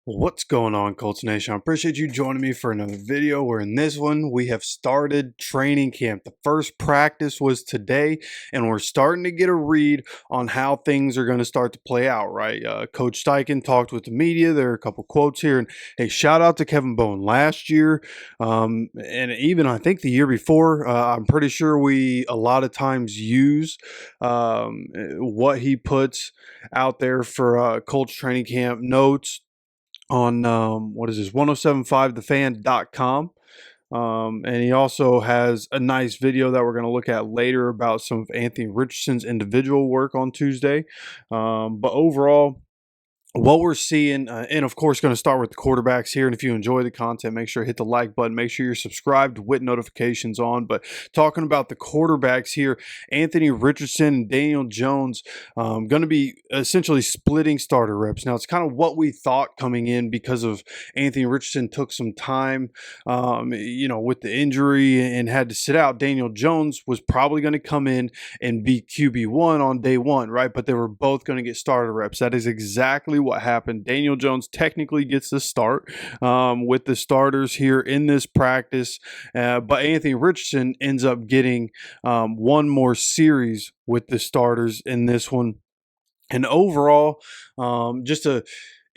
What's going on, Colts Nation? I appreciate you joining me for another video where in this one we have started training camp. The first practice was today and we're starting to get a read on how things are going to start to play out, right? Coach Steichen talked with the media. There are a couple quotes here, and hey, shout out to Kevin Bowen last year and even I think the year before. I'm pretty sure we a lot of times use what he puts out there for Colts training camp notes on what is this 1075thefan.com. And he also has a nice video that we're going to look at later about some of Anthony Richardson's individual work on Tuesday. But overall, what we're seeing, and of course going to start with the quarterbacks here, and if you enjoy the content, make sure to hit the like button, make sure you're subscribed with notifications on. But talking about the quarterbacks here, Anthony Richardson and Daniel Jones going to be essentially splitting starter reps. Now it's kind of what we thought coming in because of Anthony Richardson took some time with the injury and had to sit out. Daniel Jones was probably going to come in and be QB1 on day one, right? But they were both going to get starter reps. That is exactly what happened. Daniel Jones technically gets the start with the starters here in this practice, but Anthony Richardson ends up getting one more series with the starters in this one. And overall,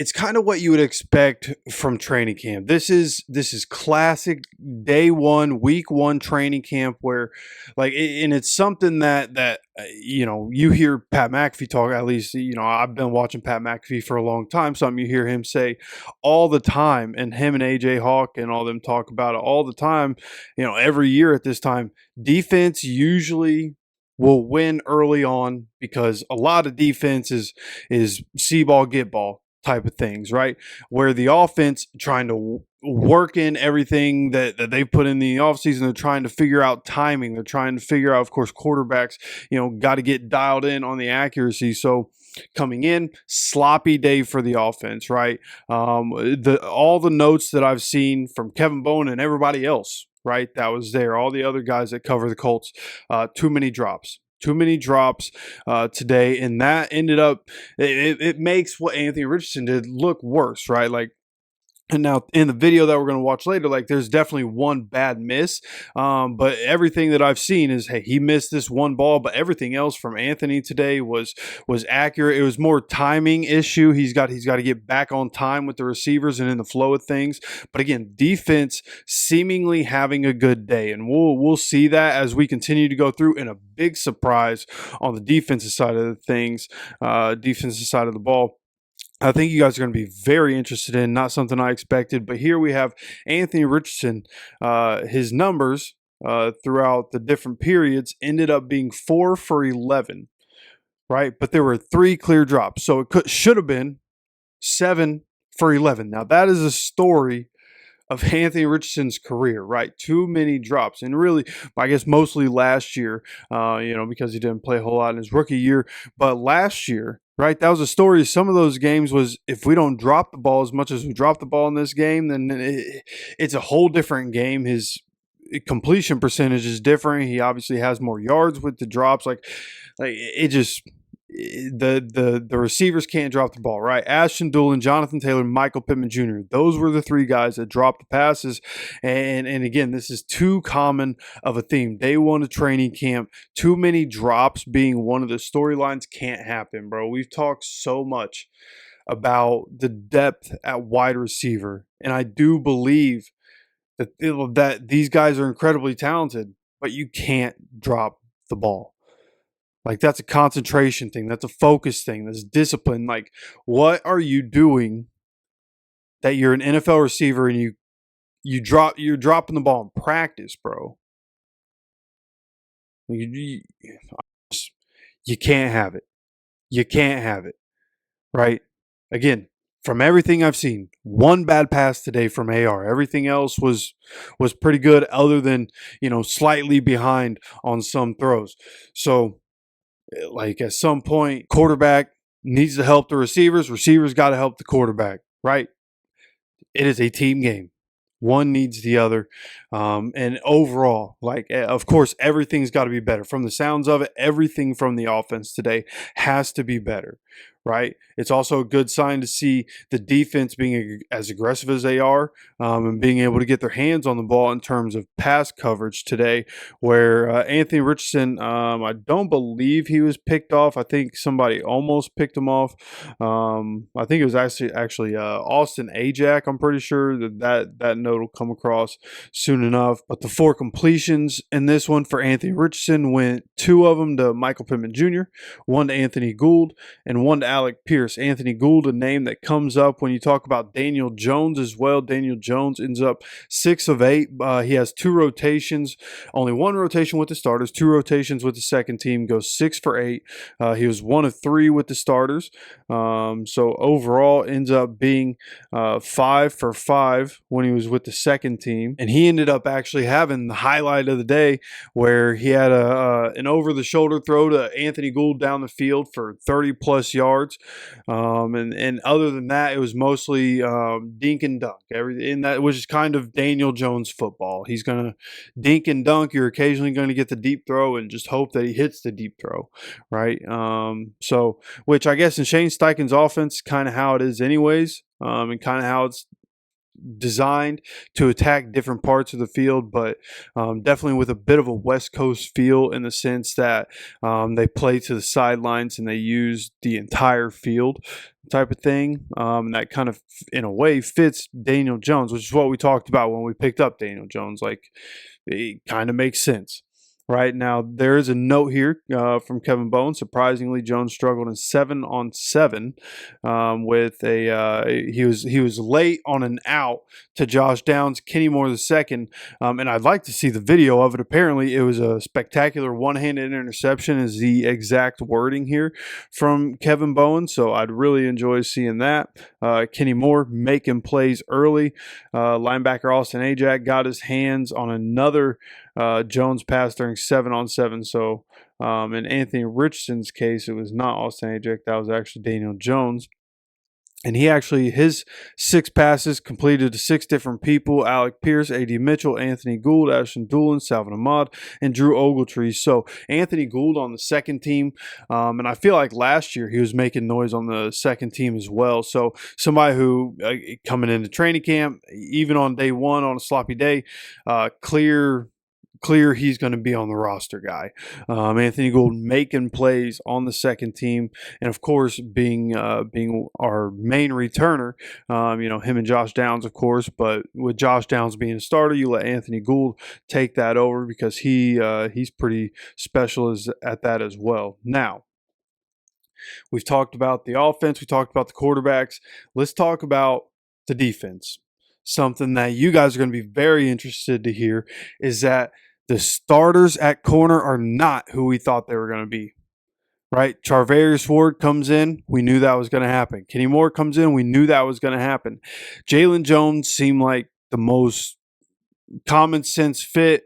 it's kind of what you would expect from training camp. This is classic day one, week one training camp where, and it's something that you hear Pat McAfee talk. At least I've been watching Pat McAfee for a long time. Something you hear him say all the time, and him and AJ Hawk and all them talk about it all the time. Every year at this time, defense usually will win early on because a lot of defense is see ball, get ball type of things, right? Where the offense trying to work in everything that they put in the offseason. They're trying to figure out timing. They're trying to figure out, of course, quarterbacks, got to get dialed in on the accuracy. So coming in, sloppy day for the offense, right? All the notes that I've seen from Kevin Bowen and everybody else, right, that was there, all the other guys that cover the Colts, too many drops today, and that ended up it makes what Anthony Richardson did look worse, right? And now in the video that we're going to watch later, there's definitely one bad miss. But everything that I've seen is, hey, he missed this one ball, but everything else from Anthony today was accurate. It was more timing issue. He's got to get back on time with the receivers and in the flow of things. But again, defense seemingly having a good day, and we'll see that as we continue to go through. And a big surprise on the defensive side of the things, defensive side of the ball, I think you guys are going to be very interested in. Not something I expected, but here we have Anthony Richardson. His numbers throughout the different periods ended up being 4 for 11, right? But there were 3 clear drops, so it should have been 7 for 11. Now that is a story of Anthony Richardson's career, right? Too many drops, and really, I guess mostly last year, because he didn't play a whole lot in his rookie year. But last year, right, that was a story. Some of those games was, if we don't drop the ball as much as we dropped the ball in this game, then it's a whole different game. His completion percentage is different. He obviously has more yards with the drops. It just. The receivers can't drop the ball, right? Ashton Dulin, Jonathan Taylor, Michael Pittman Jr. Those were the 3 guys that dropped the passes. And again, this is too common of a theme. Day one of training camp, too many drops being one of the storylines can't happen, bro. We've talked so much about the depth at wide receiver, and I do believe that these guys are incredibly talented, but you can't drop the ball. That's a concentration thing. That's a focus thing. That's discipline. What are you doing that you're an NFL receiver and you're dropping the ball in practice, bro? You can't have it. You can't have it, right? Again, from everything I've seen, one bad pass today from AR. Everything else was pretty good, other than slightly behind on some throws. So. At some point, quarterback needs to help the receivers. Receivers got to help the quarterback, right? It is a team game. One needs the other. And overall, of course, everything's got to be better. From the sounds of it, everything from the offense today has to be better, right? It's also a good sign to see the defense being as aggressive as they are, and being able to get their hands on the ball in terms of pass coverage today, where Anthony Richardson, I don't believe he was picked off. I think somebody almost picked him off. I think it was actually Austin Ajak. I'm pretty sure that note will come across soon enough. But the 4 completions in this one for Anthony Richardson went 2 of them to Michael Pittman Jr., 1 to Anthony Gould, and 1 to Alec Pierce. Anthony Gould, a name that comes up when you talk about Daniel Jones as well. Daniel Jones ends up 6 of 8. He has 2 rotations, only 1 rotation with the starters, 2 rotations with the second team, goes 6 for 8. He was 1 of 3 with the starters. So overall ends up being 5 for 5 when he was with the second team. And he ended up actually having the highlight of the day where he had an over-the-shoulder throw to Anthony Gould down the field for 30-plus yards. And other than that, it was mostly dink and dunk. And that was kind of Daniel Jones football. He's going to dink and dunk. You're occasionally going to get the deep throw and just hope that he hits the deep throw, right? So, which I guess in Shane Steichen's offense, kind of how it is anyways, and kind of how it's designed to attack different parts of the field, but definitely with a bit of a West Coast feel in the sense that they play to the sidelines and they use the entire field type of thing. That kind of, in a way, fits Daniel Jones, which is what we talked about when we picked up Daniel Jones. Like, it kind of makes sense. Right now, there is a note here from Kevin Bowen. Surprisingly, Jones struggled in 7 on 7 with he was late on an out to Josh Downs, Kenny Moore II, and I'd like to see the video of it. Apparently, it was a spectacular one-handed interception, is the exact wording here from Kevin Bowen. So I'd really enjoy seeing that. Kenny Moore making plays early. Linebacker Austin Ajak got his hands on another Jones pass during 7 on 7. So in Anthony Richardson's case, it was not Austin Ajak. That was actually Daniel Jones. And he actually, his 6 passes completed to 6 different people: Alec Pierce, A.D. Mitchell, Anthony Gould, Ashton Doolin, Salvin Ahmad, and Drew Ogletree. So Anthony Gould on the second team, and I feel like last year he was making noise on the second team as well. So somebody who, coming into training camp, even on day 1 on a sloppy day, clear he's going to be on the roster guy. Anthony Gould making plays on the second team, and of course being our main returner. Him and Josh Downs, of course, but with Josh Downs being a starter, you let Anthony Gould take that over because he's pretty special at that as well. Now, we've talked about the offense, we talked about the quarterbacks. Let's talk about the defense. Something that you guys are going to be very interested to hear is that the starters at corner are not who we thought they were going to be, right? Charvarius Ward comes in. We knew that was going to happen. Kenny Moore comes in. We knew that was going to happen. Jalen Jones seemed like the most common sense fit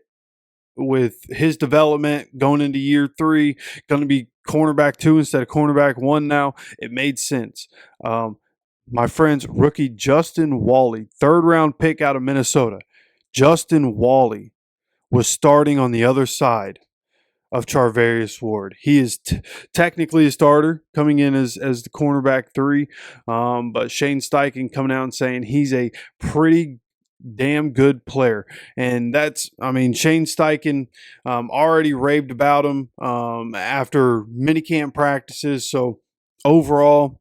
with his development going into year 3, going to be cornerback 2 instead of cornerback 1 now. It made sense. My friends, rookie Justin Wally, 3rd round pick out of Minnesota. Justin Wally was starting on the other side of Charvarius Ward. He is technically a starter coming in as the cornerback 3, but Shane Steichen coming out and saying he's a pretty damn good player. And Shane Steichen already raved about him after minicamp practices. So overall,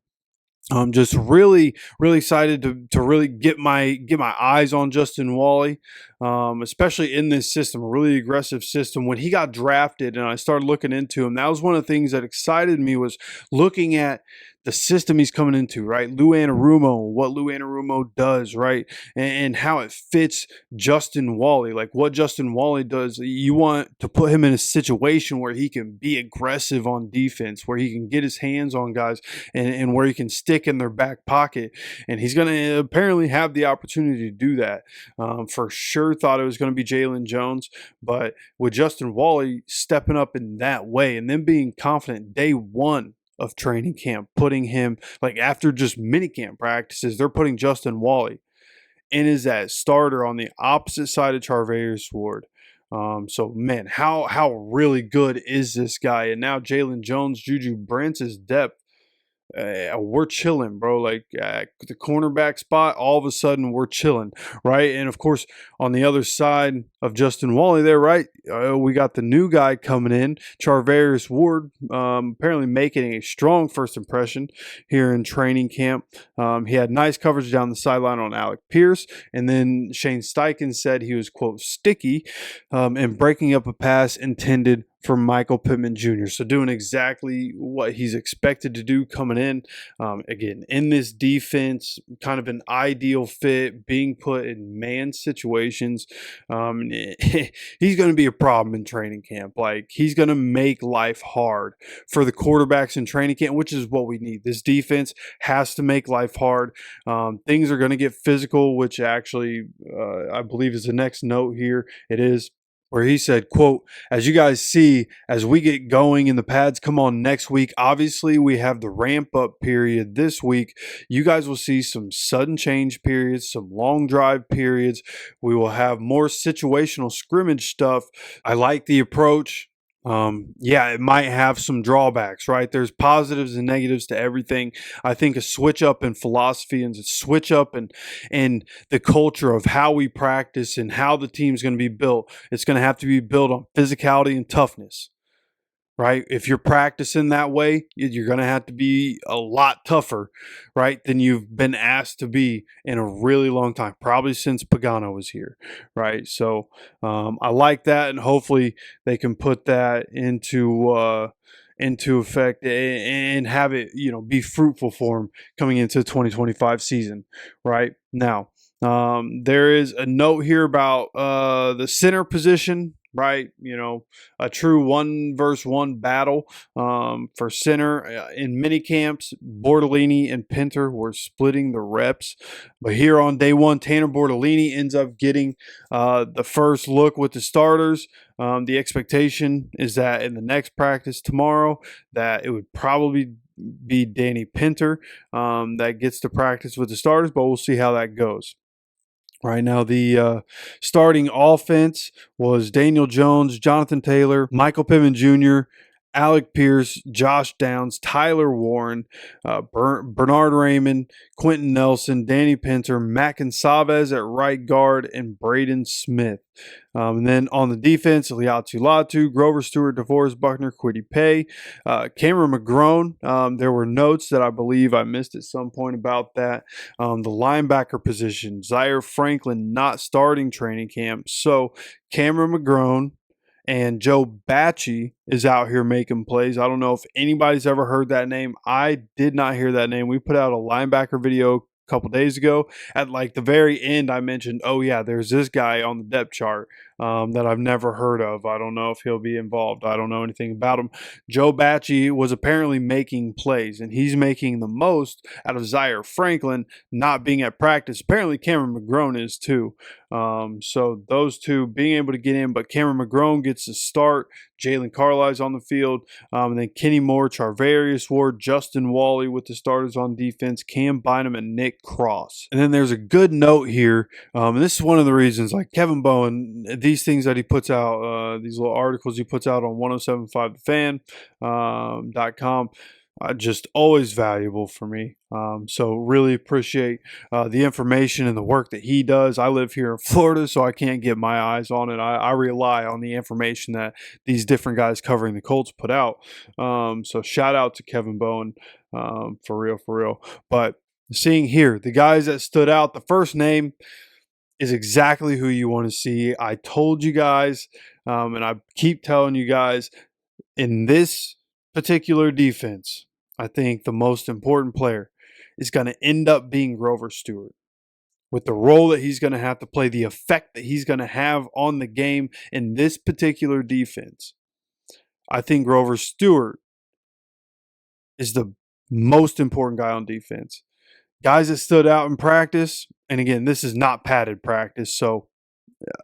I'm just really, really excited to really get my eyes on Justin Wally, especially in this system, a really aggressive system. When he got drafted and I started looking into him, that was one of the things that excited me, was looking at the system he's coming into, right? Lou Anarumo, what Lou Anarumo does, right? And how it fits Justin Wally, like what Justin Wally does. You want to put him in a situation where he can be aggressive on defense, where he can get his hands on guys and where he can stick in their back pocket. And he's going to apparently have the opportunity to do that. For sure thought it was going to be Jalen Jones, but with Justin Wally stepping up in that way and then being confident day 1 of training camp, putting him, like after just minicamp practices, they're putting Justin Wally in as that starter on the opposite side of Charvarius Ward. So man, how really good is this guy? And now Jalen Jones, Juju Brents' depth we're chilling, bro. Like the cornerback spot, all of a sudden we're chilling, right? And of course, on the other side of Justin Wally there, right, we got the new guy coming in, Charvarius Ward, apparently making a strong first impression here in training camp. He had nice coverage down the sideline on Alec Pierce, and then Shane Steichen said he was, quote, sticky and breaking up a pass intended for Michael Pittman Jr. So doing exactly what he's expected to do coming in. Again, in this defense, kind of an ideal fit, being put in man situations. He's going to be a problem in training camp. Like, he's going to make life hard for the quarterbacks in training camp, which is what we need. This defense has to make life hard. Things are going to get physical, which actually I believe is the next note here. It is, where he said, quote, as you guys see, as we get going and the pads come on next week, obviously we have the ramp up period this week. You guys will see some sudden change periods, some long drive periods. We will have more situational scrimmage stuff. I like the approach. Yeah, it might have some drawbacks, right? There's positives and negatives to everything. I think a switch up in philosophy and a switch up in the culture of how we practice and how the team's going to be built. It's going to have to be built on physicality and toughness, right? If you're practicing that way, you're going to have to be a lot tougher, right, than you've been asked to be in a really long time, probably since Pagano was here, right? So I like that, and hopefully they can put that into effect and have it, be fruitful for them coming into the 2025 season, right? Now, there is a note here about the center position, right? A true 1-versus-1 battle for center. In mini camps, Bortolini and Pinter were splitting the reps. But here on day one, Tanner Bortolini ends up getting the first look with the starters. The expectation is that in the next practice tomorrow, that it would probably be Danny Pinter that gets to practice with the starters, but we'll see how that goes. Right now, the starting offense was Daniel Jones, Jonathan Taylor, Michael Pittman Jr., Alec Pierce, Josh Downs, Tyler Warren, Bernard Raymond, Quentin Nelson, Danny Pinter, Matt Savez at right guard, and Braden Smith. And then on the defense, Liatu Latu, Grover Stewart, DeForest Buckner, Kwity Paye, Cameron McGrone. There were notes that I believe I missed at some point about that. The linebacker position, Zaire Franklin not starting training camp. So Cameron McGrone and Joe Bachie is out here making plays. I don't know if anybody's ever heard that name. I did not hear that name. We put out a linebacker video a couple days ago. At like the very end, I mentioned, oh yeah, there's this guy on the depth chart that I've never heard of. I don't know if he'll be involved. I don't know anything about him. Joe Bachie was apparently making plays, and he's making the most out of Zaire Franklin not being at practice. Apparently Cameron McGrone is too. So those two being able to get in, but Cameron McGrone gets the start. Jalen Carlisle's on the field. And then Kenny Moore, Charvarius Ward, Justin Wally with the starters on defense, Cam Bynum, and Nick Cross. And then there's a good note here. And this is one of the reasons, like Kevin Bowen, these things that he puts out, these little articles he puts out on 1075thefan.com, just always valuable for me. So really appreciate the information and the work that he does. I live here in Florida, so I can't get my eyes on it. I rely on the information that these different guys covering the Colts put out. So shout out to Kevin Bowen, for real. But seeing here, the guys that stood out, the first name is exactly who you want to see. I told you guys, and I keep telling you guys, in this particular defense, I think the most important player is going to end up being Grover Stewart. With the role that he's going to have to play, the effect that he's going to have on the game in this particular defense, I think Grover Stewart is the most important guy on defense. Guys that stood out in practice, and again, this is not padded practice, so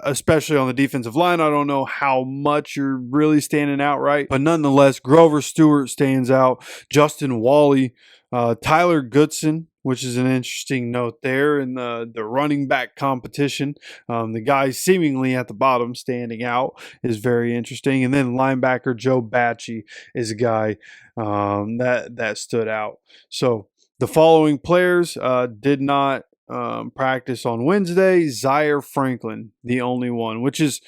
especially on the defensive line, I don't know how much you're really standing out, right? But nonetheless, Grover Stewart stands out. Justin Wally Tyler Goodson, which is an interesting note there in the running back competition. The guy seemingly at the bottom standing out is very interesting. And then linebacker Joe Bacci is a guy that stood out. So the following players did not practice on Wednesday. Zaire Franklin, the only one, which is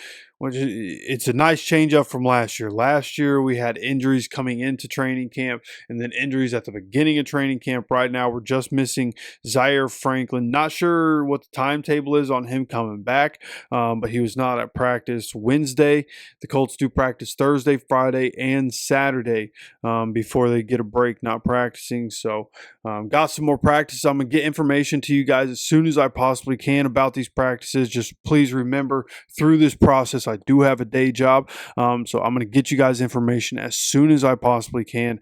it's a nice change up from last year. Last year we had injuries coming into training camp and then injuries at the beginning of training camp. Right now we're just missing Zaire Franklin. Not sure what the timetable is on him coming back, but he was not at practice Wednesday. The Colts do practice Thursday, Friday, and Saturday before they get a break not practicing. So got some more practice. I'm going to get information to you guys as soon as I possibly can about these practices. Just please remember, through this process, I do have a day job. So I'm going to get you guys information as soon as I possibly can.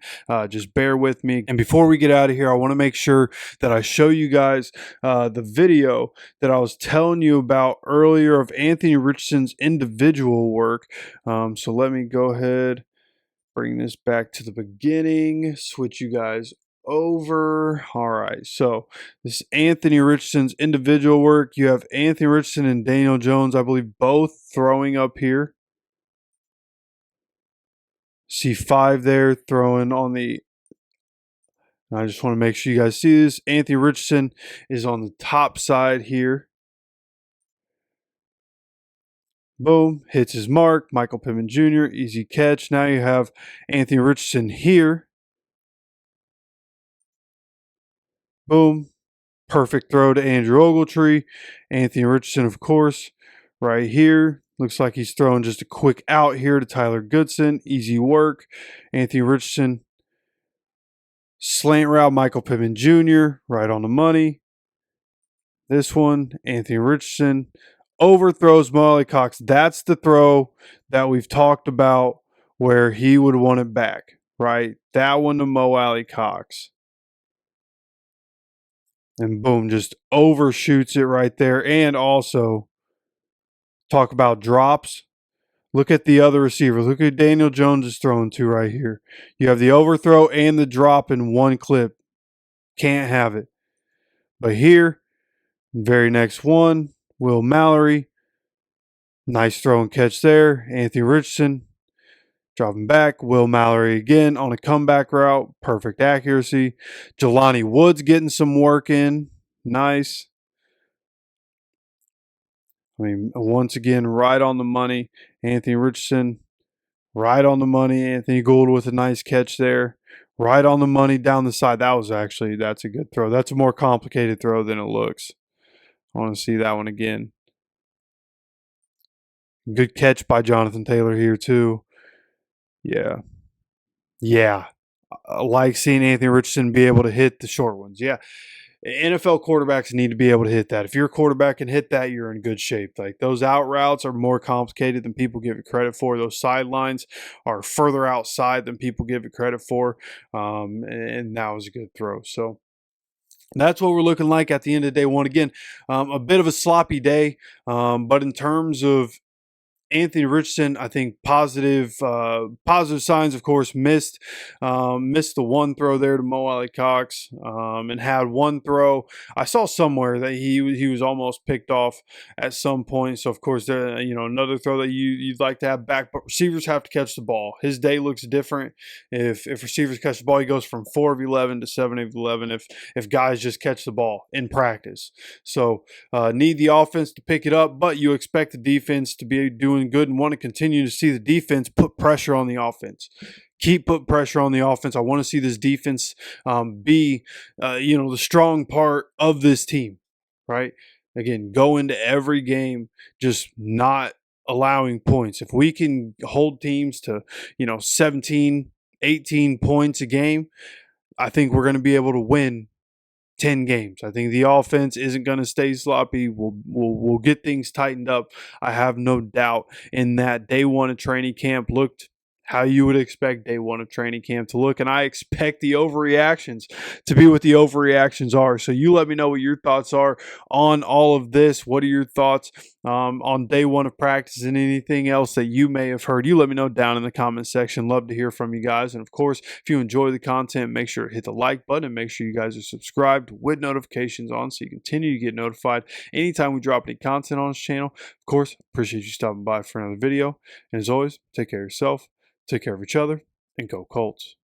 Just bear with me. And before we get out of here, I want to make sure that I show you guys the video that I was telling you about earlier of Anthony Richardson's individual work. So let me go ahead, bring this back to the beginning, switch you guys over. All right, so this is Anthony Richardson's individual work. You have Anthony Richardson and Daniel Jones, I believe, both throwing up here. See 5 there throwing on the, I just want to make sure you guys see this. Anthony Richardson is on the top side here. Boom, hits his mark. Michael Pittman Jr., easy catch. Now you have Anthony Richardson here. Boom, perfect throw to Andrew Ogletree. Anthony Richardson, of course, right here. Looks like he's throwing just a quick out here to Tyler Goodson. Easy work. Anthony Richardson, slant route, Michael Pittman Jr., right on the money. This one, Anthony Richardson overthrows Mo Cox. That's the throw that we've talked about where he would want it back, right? That one to Mo Cox. And boom, just overshoots it right there. And also, talk about drops. Look at the other receiver. Look at Daniel Jones is throwing to right here. You have the overthrow and the drop in one clip. Can't have it. But here, very next one, Will Mallory. Nice throw and catch there. Anthony Richardson dropping back. Will Mallory again on a comeback route. Perfect accuracy. Jelani Woods getting some work in. Nice. I mean, once again, right on the money. Anthony Richardson, right on the money. Anthony Gould with a nice catch there. Right on the money down the side. That's a good throw. That's a more complicated throw than it looks. I want to see that one again. Good catch by Jonathan Taylor here too. Yeah. I like seeing Anthony Richardson be able to hit the short ones. Yeah. NFL quarterbacks need to be able to hit that. If your quarterback can hit that, you're in good shape. Like, those out routes are more complicated than people give it credit for. Those sidelines are further outside than people give it credit for. And that was a good throw. So that's what we're looking like at the end of day one. Again, a bit of a sloppy day, but in terms of Anthony Richardson, I think positive signs, of course. Missed the one throw there to Mo Cox, and had one throw. I saw somewhere that he was almost picked off at some point. So of course, another throw that you'd like to have back, but receivers have to catch the ball. His day looks different. If receivers catch the ball, he goes from 4 of 11 to 7 of 11. If guys just catch the ball in practice, so need the offense to pick it up, but you expect the defense to be doing good and want to continue to see the defense put pressure on the offense. Keep putting pressure on the offense. I want to see this defense be, the strong part of this team, right? Again, go into every game just not allowing points. If we can hold teams to, 17, 18 points a game, I think we're going to be able to win 10 games. I think the offense isn't going to stay sloppy. We'll get things tightened up. I have no doubt in that. Day one of training camp looked how you would expect day one of training camp to look. And I expect the overreactions to be what the overreactions are. So you let me know what your thoughts are on all of this. What are your thoughts on day one of practice and anything else that you may have heard? You let me know down in the comment section. Love to hear from you guys. And of course, if you enjoy the content, make sure to hit the like button and make sure you guys are subscribed with notifications on so you continue to get notified anytime we drop any content on this channel. Of course, appreciate you stopping by for another video. And as always, take care of yourself, take care of each other, and go Colts.